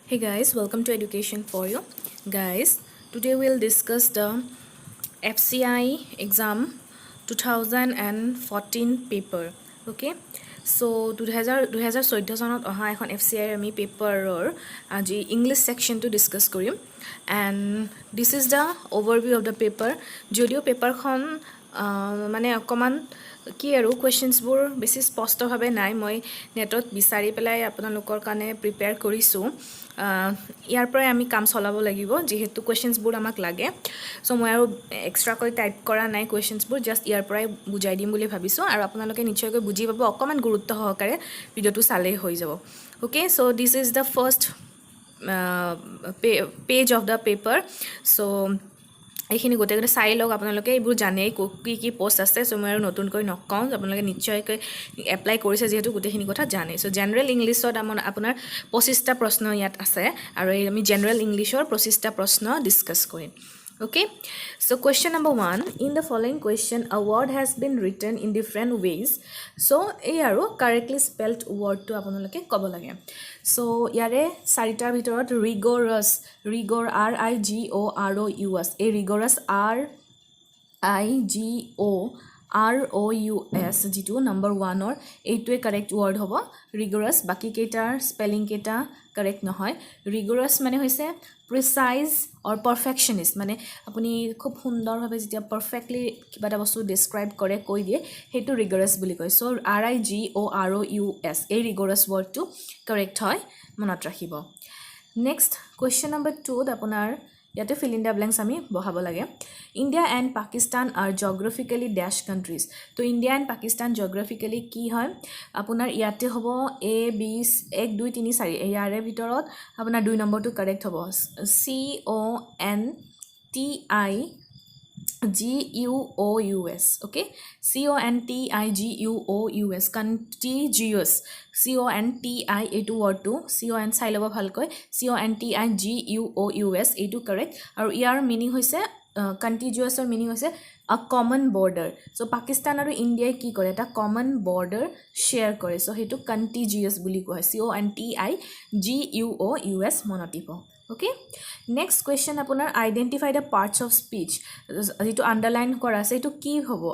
Hey guys, welcome to Education for You. Guys, today we'll discuss the FCI exam 2014 paper. Okay, so 2014 চনত অহা এখন FCI আমি পেপাৰৰ আজি ইংলিছ সেকশনটো ডিসকাস কৰিম and this is the overview of the paper. যদিও পেপাৰখন মানে অকমান কি আৰু কোৱেশ্চনছবোৰ বেছি স্পষ্টভাৱে নাই মই নেটত বিচাৰি পেলাই আপোনালোকৰ কাৰণে প্ৰিপেয়াৰ কৰিছো ইয়াৰ পৰাই আমি কাম চলাব লাগিব যেহেতু কোৱেশ্চনছবোৰ আমাক লাগে সো মই আৰু এক্সট্ৰাকৈ টাইপ কৰা নাই কোৱেশ্চনছবোৰ জাস্ট ইয়াৰ পৰাই বুজাই দিম বুলি ভাবিছো আৰু আপোনালোকে নিশ্চয়কৈ বুজি পাব অকমান গুৰুত্ব সহকাৰে ভিডিওটো চালেই হৈ যাব okay so this is the first page of the paper so এইখিনি গোটেই চাই লওক আপোনালোকে এইবোৰ জানে কি পোষ্ট আছে সো মই আৰু নতুনকৈ নকওঁ আপোনালোকে নিশ্চয়কৈ এপ্লাই কৰিছে যেহেতু গোটেইখিনি কথা জানে সো জেনাৰেল ইংলিছত আপোনাৰ 25টা প্ৰশ্ন ইয়াত আছে আৰু আমি জেনাৰেল ইংলিছৰ 25টা প্ৰশ্ন ডিসকাস কৰিম okay so question number 1 in the following question a word has been written in different ways so ei aru correctly spelled word to apunaloke kobo lage so yare saritar bitorot rigorous r I G O R O U S a rigorous r I G O R O U S jitu number 1 or 8 correct word hobo rigorous baki ketar spelling keta correct nohoy rigorous mane hoise precise or perfectionist mane apuni khub sundor bhabe jetia perfectly kiba ta bostu describe kore koi die hetu rigorous buli koy so R I G O R O U S a rigorous word to correct hoy monat rakhibo next question number 2 apunar yate fill in the blanks ami bohabo lage India and Pakistan are geographically dash countries to India and Pakistan geographically ki hoy apunar yate hobo a b 1 2 3 4 yare bitorot apunar 2 number to correct hobo C O N T I G U O U S okay C O N T I G U O U S contiguous C O N T I etu word to C O N sai lobo bhalkoi C O N T I G U O U S etu correct aru iar meaning hoise contiguous or meaning hoise a common border so Pakistan aru India ki kore ta common border share kore so hetu contiguous buli koy C O N T I G U O U S monotipo okay next question apunar identify the parts of speech to underline kora ase to ki hobo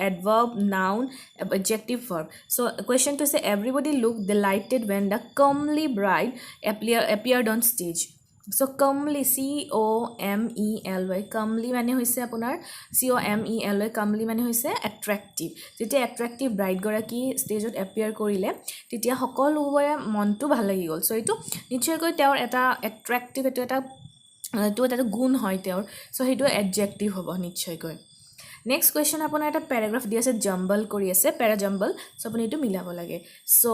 adverb noun adjective verb so question to say everybody looked delighted when the comely bride appeared on stage so comely C O M E L Y comely mane hoise apunar C O M E L Y comely mane hoise attractive jete attractive bride gora ki stage ot appear korile titia hokolu boye montu bhal lagi gol so etu nichhoy koi teor eta attractive etu eta গুণ হয় তেৰ so হেতু adjective হ'ব নিশ্চয় কয় next question আপোনাৰ এটা paragraph দি আছে jumble কৰি আছে para jumble সো আপুনি এটো মিলাব লাগে so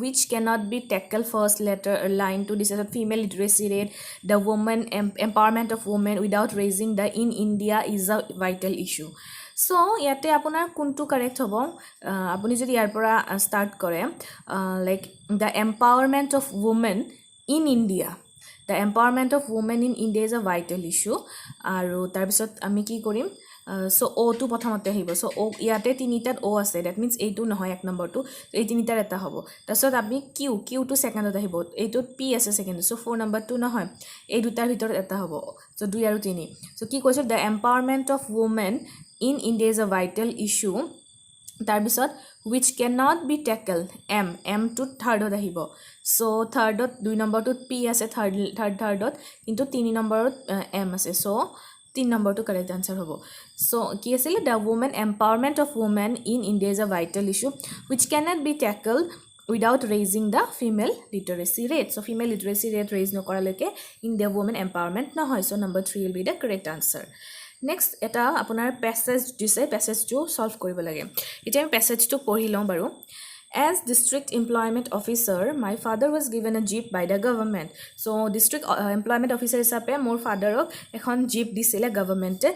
which cannot be tackle first letter line to this female literacy rate the woman empowerment of women without raising the in India is a vital issue so ইয়াতে আপোনাৰ কোনটো correct হ'ব আপুনি যদি ইয়াৰ পৰা স্টাৰ্ট কৰে like the empowerment of women in India The empowerment of women in India is a vital issue. Aru tar bisot ami ki korim so O to prothomote ahibo so O iate tinitat O ase that means A to nohoy ek number to ei tinitar eta hobo tasot apni Q to second ot ahibo ei to P ase second so 4 number 2 nohoy ei dutar bhitor eta hobo so 2 aru 3 so ki koise the empowerment of women in India is a vital issue tar bisot which cannot be tackled m to third ot ahibo so third ot 2 number to P ase third ot into 3 number ot m ase so 3 number to correct answer hobo so ki asile the woman empowerment of women in India is a vital issue which cannot be tackled without raising the female literacy rate so female literacy rate raise no koraleke India woman empowerment na hoy so number 3 will be the correct answer next eta apunar passage dise passage to solve koribo lage eta ami passage to pori lom baru As district employment officer, my father was given a jeep by the government. So district employment officer hisabe more father ok ekhon jeep disile government.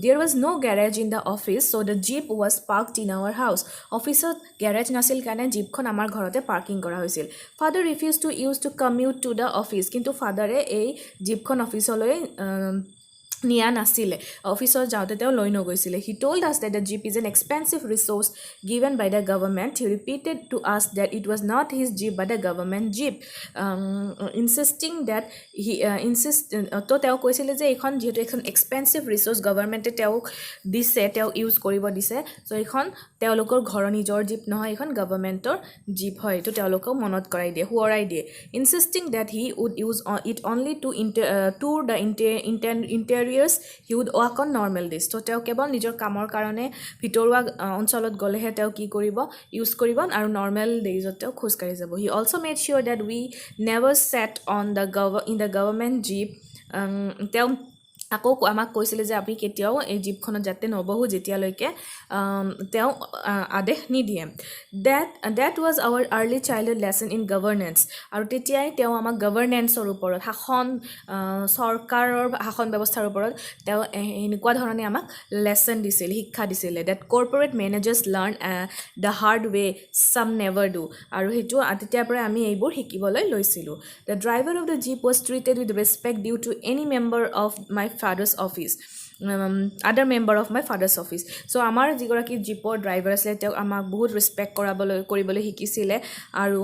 There was no garage in the office, so the jeep was parked in our house. Officer garage nasil kane jeep khon amar ghorote parking kora hoisil. Father refused to use to commute to the office. Kintu father e ei jeep khon office loi নিয়া নাছিলে অফিচত যাওঁতে তেওঁ লৈ নগৈছিলে হি told us that the jeep is an expensive resource given by the government he repeated to us that it was not his jeep but a government jeep insisting that he তো তেওঁ কৈছিলে যে এইখন যেহেতু এখন এক্সপেন্সিভ ৰিসোৰ্স গভৰ্ণমেণ্টে তেওঁক দিছে তেওঁ ইউজ কৰিব দিছে সো এইখন তেওঁলোকৰ ঘৰৰ নিজৰ জীপ নহয় এখন গভৰ্ণমেণ্টৰ জীপ হয় তো তেওঁলোকক মনত কৰাই দিয়ে হুৱৰাই দিয়ে insisting that he would use it only to tour the interiors he would walk on normal days তো তেওঁ কেৱল নিজৰ কামৰ কাৰণে ভিতৰুৱা অঞ্চলত গলেহে তেওঁ কি কৰিব ইউজ কৰিব আৰু নৰ্মেল ডেজত তেওঁ খোজ কাঢ়ি যাব he also made sure that we never sat on the government jeep তেওঁ আকৌ আমাক কৈছিলে যে আপুনি কেতিয়াও এই জীপখনত যাতে নবহু যেতিয়ালৈকে তেওঁ আদেশ নিদিয়ে that was our early childhood lesson in governance আৰু তেতিয়াই তেওঁ আমাক গভৰ্নেন্সৰ ওপৰত শাসন চৰকাৰৰ শাসন ব্যৱস্থাৰ ওপৰত তেওঁ এনেকুৱা ধৰণে আমাক লেসন দিছিল শিক্ষা দিছিলে that corporate managers learn the hard way some never do আৰু হেতু তেতিয়াৰ পৰা আমি এইবোৰ শিকিবলৈ লৈছিলো the driver of the jeep was treated with respect due to any member of my father's office other member of my father's office so আমাৰ যিগৰাকী জিপৰ ড্ৰাইভাৰ আছিল তেওঁ আমাক বহুত ৰেসপেক্ট কৰিবলৈ শিকিছিলে আৰু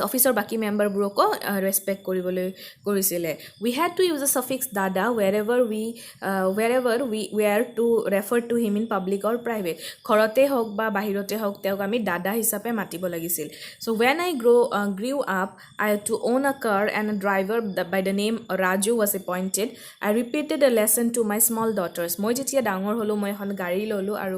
অফিসৰ বাকি মেম্বাৰবোৰকো ৰেসপেক্ট কৰিবলৈ কৰিছিলে we had to use a suffix dada wherever we were to refer to him in public or private ঘৰতে হওক বা বাহিৰতে হওক তেওঁক আমি দাদা হিচাপে মাতিব লাগিছিল so when I grew up I had to own a car and a driver by the name Raju was appointed I repeated a lesson to my small daughters মই যেতিয়া ডাঙৰ হলো মই এখন গাড়ী ললো আৰু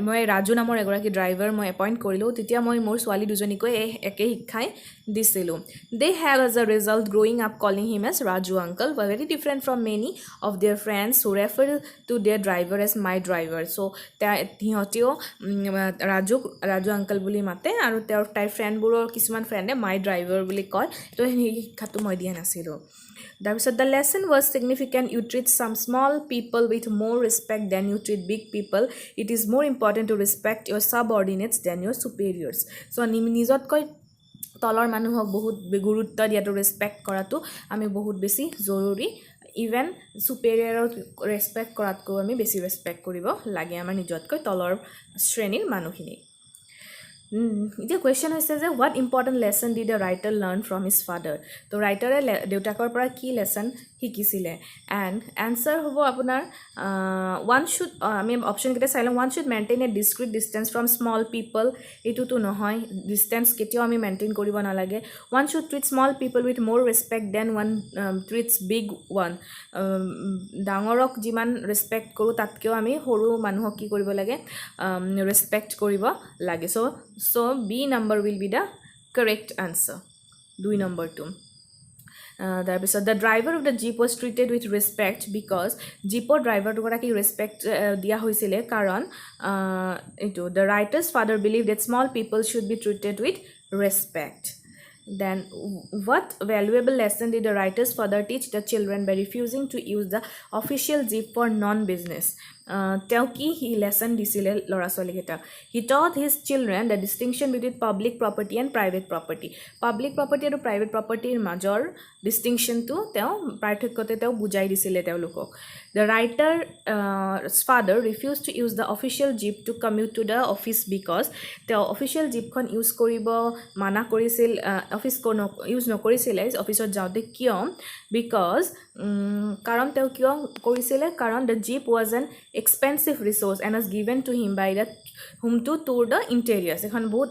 মই ৰাজু নামৰ এগৰাকী ড্ৰাইভাৰ মই এপইন্ট কৰিলো তেতিয়া মই মোৰ ছোৱালী দুজনীকৈ একে শিক্ষাই দিছিলো they have as a result growing up calling him as Raju uncle were very different from many of their friends who refer to their driver as my driver so হিহঁতেও Raju uncle বুলি মাতে আৰু তাইৰ ফ্ৰেণ্ডবোৰৰ কিছুমান ফ্ৰেণ্ডে my driver বুলি কয় তো এই শিক্ষাটো মই দিয়া নাছিলো তাৰপিছত the lesson was significant you treat some small people with more respect than you treat big people it is more important to respect your subordinates than your superiors so নিজতকৈ তলৰ মানুহক বহুত গুৰুত্ব দিয়াটো ৰেসপেক্ট কৰাটো আমি বহুত বেছি জৰুৰী ইভেন সুপেৰিয়ৰক ৰেসপেক্ট কৰাতকৈ আমি বেছি ৰেসপেক্ট কৰিব লাগে আমাৰ নিজতকৈ তলৰ শ্ৰেণীৰ মানুহখিনি এতিয়া কোৱেশ্চন হৈছে যে what important lesson did the writer learn from his father তো ৰাইটাৰে দেউতাকৰ পৰা কি লেসন শিকিছিলে and answer হ'ব আপোনাৰ one should আমি অপচন কেইটা চাইলম one should maintain a discreet distance from small people এটুটো নহয় distance কেতিয়াও আমি মেইনটেইন কৰিব নালাগে one should treat small people with more respect than one treats big one ডাঙৰক যিমান ৰেসপেক্ট কৰো তাতকেও আমি সৰু মানুহক কি কৰিব লাগে ৰেসপেক্ট কৰিব লাগে so B number will be the correct answer 2 number 2 তাৰপিছত the driver of the jeep was treated with respect because jeepৰ ড্ৰাইভাৰটো গৰাকী ৰেসপেক্ট দিয়া হৈছিলে কাৰণ এইটো the writer's father believed that small people should be treated with respect then what valuable lesson did the writer's father teach the children by refusing to use the official jeep for non-business তেওঁ কি হি lesson দিছিলে লৰা ছোৱালীকেইটা he taught his children the distinction between public property and private property public property আৰু private property ৰ মাজৰ distinction টো তেওঁ পাৰ্থক্যতে তেওঁ বুজাই দিছিলে তেওঁলোকক the writer's father refused to use the official jeep to commute to the office because তেওঁ official jeepখন ইউজ কৰিব মানা কৰিছিল অফিস কোন ইউজ নকৰিছিলে অফিসত যাওঁতে কিয় because কাৰণ তেওঁ কিয় কৰিছিলে কাৰণ the jeep was an expensive resource and was given to him by the whom to tour the interiors এখন বহুত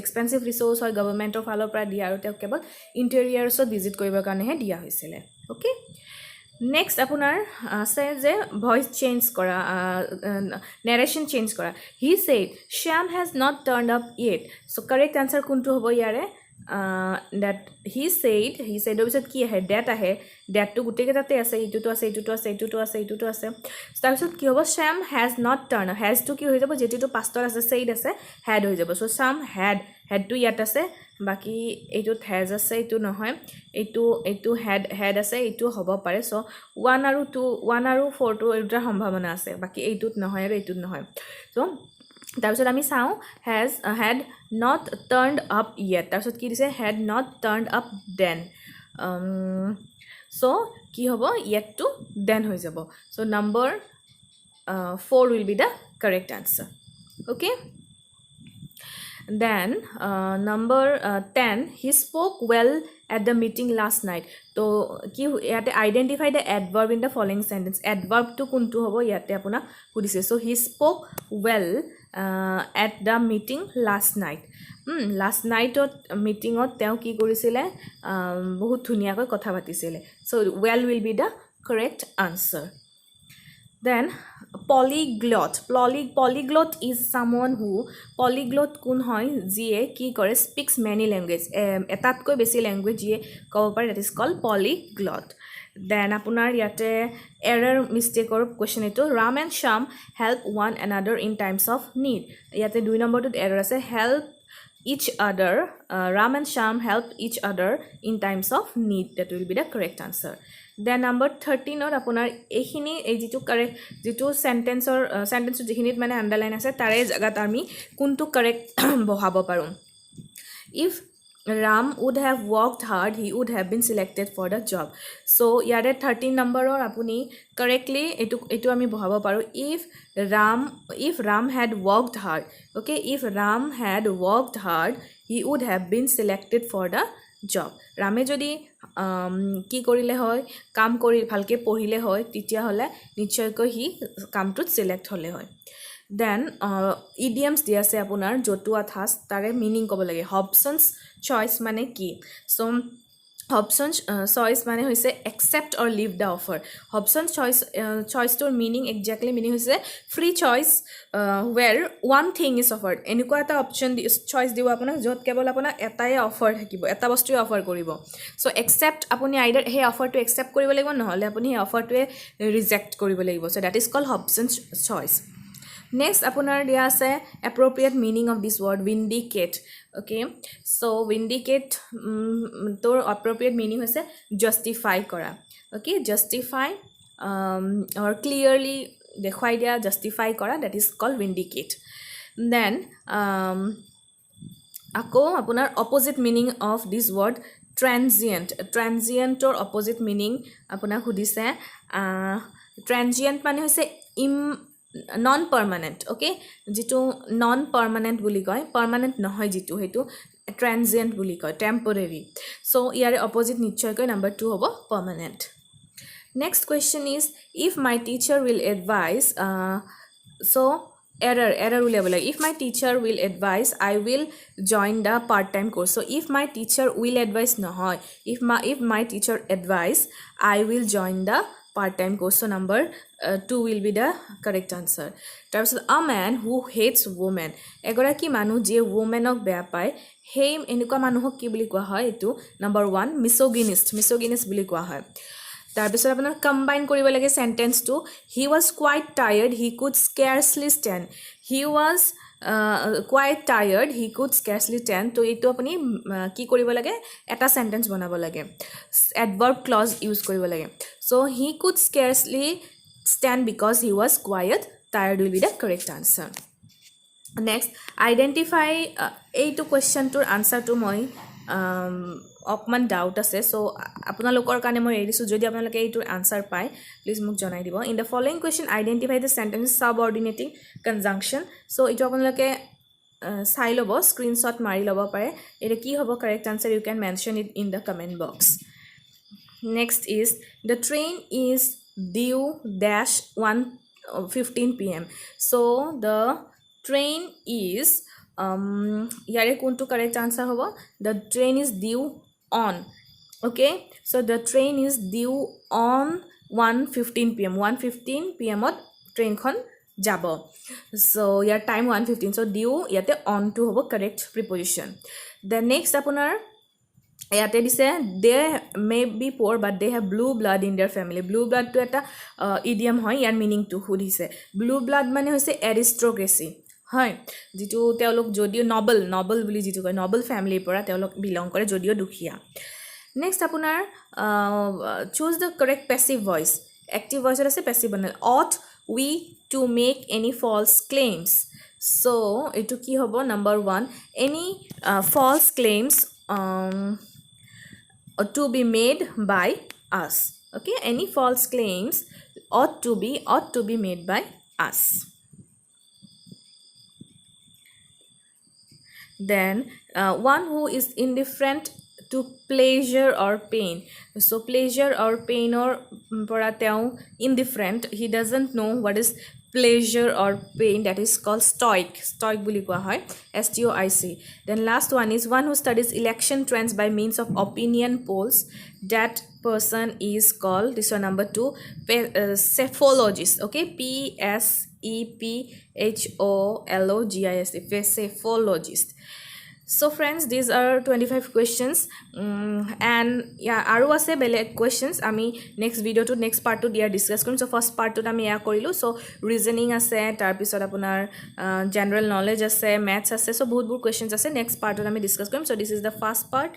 expensive resource হয় গভৰ্ণমেণ্টৰ ফালৰ পৰা দিয়া আৰু তেওঁ কেৱল ইণ্টেৰিয়ৰ্ছত ভিজিট কৰিবৰ কাৰণেহে দিয়া হৈছিলে ওকে নেক্সট আপোনাৰ আছে যে ভয়েস চেঞ্জ কৰা narration চেঞ্জ কৰা he said Shyam has not turned up yet so correct answer কোনটো হ'ব ইয়াৰে that he said অবিছত কি আহে that আহে that to গুটেই কেইটাতে আছে ইটোটো আছে তাৰপিছত কি হ'ব Shyam has not turned up has to কি হৈ যাব যেটিটো পাষ্টৰ আছে said আছে had হৈ যাব so Shyam had to ইয়াত আছে বাকি এইটোত has আছে এইটো নহয় এইটো had আছে এইটো হ'ব পাৰে so 1 আৰু 4 টো এটা সম্ভাৱনা আছে বাকি এইটোত নহয় আৰু এইটোত নহয় so তাৰপিছত আমি চাও had not turned up yet তাৰপিছত কি দিছে had not turned up then so কি হ'ব yet to then হৈ যাব so number 4 will be the correct answer okay then number 10 he spoke well at the meeting last night to ki yate identify the adverb in the following sentence adverb to kuntu hobo yate apuna hudise so he spoke well at the meeting last night last night meeting ot teo ki korisile bahut dhuniya koi kotha patisile so well will be the correct answer then polyglot is someone who polyglot kun hoy jiye ki kore speaks many language etat koi besi language jiye kobo pare that is called polyglot then apunar yate error mistake or question eto Ram and Sham help one another in times of need yate 2 number to error ase help each other Ram and Sham help each other in times of need that will be the correct answer then number 13 or apunar ehini ei jitu correct jitu sentence or sentence jikhinit mane underline ase tare jagat ami kuntu correct bohabo paru if Ram would have worked hard he would have been selected for the job so yare 13 number or apuni correctly etu ami bohabo paru if Ram had worked hard okay if Ram had worked hard he would have been selected for the job Rame jodi ki korile hoy kam kori bhalke pohile hoy titia hole nichchoy ko hi kam tut select hole hoy then idioms dia ase apunar jotua thas tare meaning kobo lage Hobson's choice mane ki so Hobson's choice mane hoise accept or leave the offer Hobson's choice to meaning exactly meaning hoise free choice where one thing is offered enuko eta option choice dibo apuna jot kebol apuna etai offer thakibo eta bostu offer koribo so accept apuni either he offer to accept koribo lagibo নহলে apuni he offer to reject koribo lagibo so that is called Hobson's choice next apunar dia ase appropriate meaning of this word vindicate okay so vindicate tor appropriate meaning hoise justify kora okay justify or clearly dekhwai dia justify kora that is called vindicate then ako apunar opposite meaning of this word transient or opposite meaning apuna khudise transient mane hoise non permanent okay jitu non permanent buli koy permanent nohoy jitu hetu transient buli koy temporary so iare opposite nichchoy koy number 2 hobo permanent next question is if my teacher will advise so error will have like if my teacher will advise I will join the part time course so if my teacher will advise nohoy if my teacher advise I will join the part-time course so number 2 will be the correct answer tarpos a man who hates women egora ki manu je women ok beya pai he enuka manuhok ki buli koa hoy etu number 1 misogynist buli koa hoy tarpos apunar combine koribo lage sentence to he was quite tired he could scarcely stand he was quite tired he could scarcely stand to etu apuni ki koribo lage eta sentence banabo lage adverb clause use koribo lage so he could scarcely stand because he was quite tired will be the correct answer next identify eitu question to answer to moi অকমান doubt আছে so আপোনালোকৰ কাৰণে মই এৰিছো যদি আপোনালোকে এইটোৰ answer পায় প্লিজ মোক জনাই দিব in the following question identify the sentence subordinating conjunction so এইটো আপোনালোকে চাই লব স্ক্ৰিনশ্বট মাৰি লব পাৰে এটা কি হ'ব correct answer you can mention it in the comment box next is the train is due dash 1:15 pm so the train is yare kuntu correct answer hobo the train is due on okay so the train is due on 1:15 pm 1:15 pm ot train khon jabo so your time 1:15 so due yate on to hobo correct preposition the next apunar yate dise they may be poor but they have blue blood in their family blue blood to eta idiom hoy yar meaning to hudise blue blood mane hoise aristocracy হয় যেটো তেওলক যদিও noble বুলি যেটো কয় noble ফ্যামিলিৰ পৰা তেওলক belong কৰে যদিও দুখিয়া next আপোনাৰ choose the correct passive voice active voice আছে passive বনাল ought we to make any false claims so এটো কি হ'ব number 1 any false claims to be made by us. Okay, any false claims ought to be made by us. Then one who is indifferent to pleasure or pain. So pleasure or pain or para teo indifferent, he doesn't know what is pleasure or pain, that is called stoic buli koa hoy, stoic. Then last one is one who studies election trends by means of opinion polls, that person is called, this one number 2, psephologist. Okay, psephologist, psephologist. So friends, these are 25 questions, and yeah, aru ase bele questions ami next video to next part to dia discuss korim. So first part to ami ya korilu. So reasoning ase, tar pisot apunar general knowledge ase, maths ase, so bahut questions ase, next part to ami discuss korim. So this is the first part.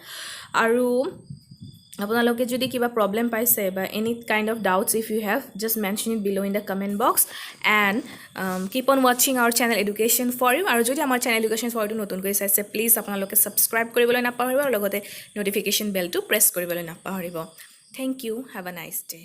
Aru আপোনালোকে যদি কিবা problem পাইছে বা any kind of doubts if you have just mention it below in the comment box and keep on ৱাচিং our channel education for you. আৰু যদি আমাৰ channel education for ইউটো নতুনকৈ চাইছে প্লিজ আপোনালোকে ছাবস্ক্ৰাইব কৰিবলৈ নাপাহৰিব আৰু লগতে ন'টিফিকেশ্যন বেলটো প্ৰেছ কৰিবলৈ নাপাহৰিব। থেংক ইউ, হেভ আ নাইচ ডে।